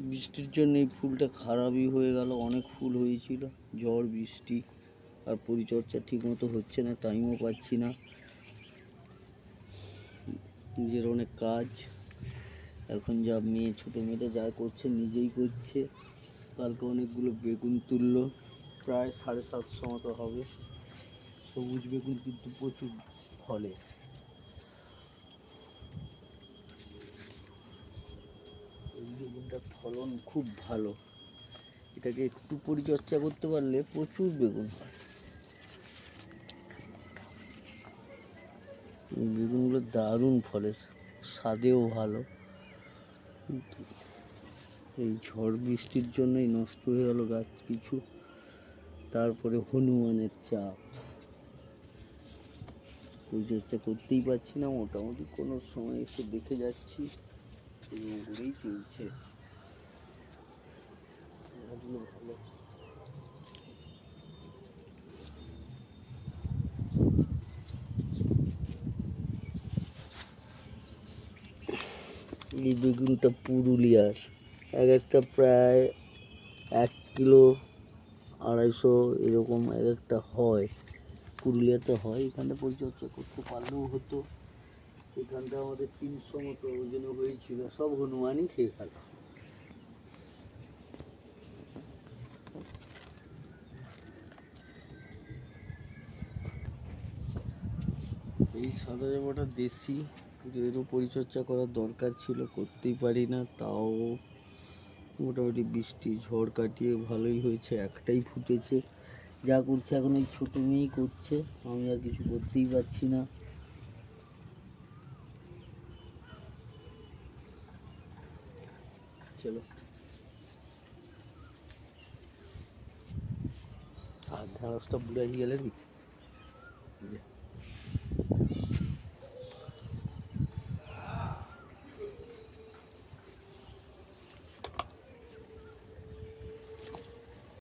বৃষ্টির জন্য এই ফুলটা খারাপই হয়ে গেল। অনেক ফুল হয়েছিল, ঝড় বৃষ্টি আর পরিচর্যা ঠিক মতো হচ্ছে না, টাইমও পাচ্ছি না, নিজের অনেক কাজ। এখন যা মেয়ে, ছোটো মেয়েটা যা করছে নিজেই করছে। কালকে অনেকগুলো বেগুন তুললো, প্রায় 750 মতো হবে। সবুজ বেগুন কিন্তু প্রচুর ফলে। এই বেগুনটার ফলন খুব ভালো, এটাকে একটু পরিচর্যা করতে পারলে প্রচুর বেগুন হয়। বেগুনগুলো দারুণ ফলে, স্বাদেও ভালো। এই ঝড় বৃষ্টির জন্যই নষ্ট হয়ে গেল গাছ কিছু। তারপরে হনুমানের চাপ, পরিচর্যা করতেই পারছি না। মোটামুটি কোনো সময় এসে দেখে যাচ্ছি, এরকম করেই চলছে। ভালো। এই বেগুনটা পুরুলিয়ার, এক একটা প্রায় 1 কিলো 250 এরকম এক একটা হয়। পুরুলিয়াতে হয়, এখানে পরিচর্যা করতে পারলেও হতো। এখানটা আমাদের 300 মতো ওজনে হয়েছিল, সব হনুমানই খেয়ে ফেল। এই সাদা জামাটা দেশি, এরও পরিচর্যা করার দরকার ছিল, করতেই পারি না। তাও মোটামুটি বৃষ্টি ঝড় কাটিয়ে ভালোই হয়েছে, একটাই ফুটেছে। যা করছে এখন ওই ছোটো মেয়েই করছে, আমি আর কিছু করতেই পারছি না। চলো, আর ঢেঁড়সটা বুড়াই গেলে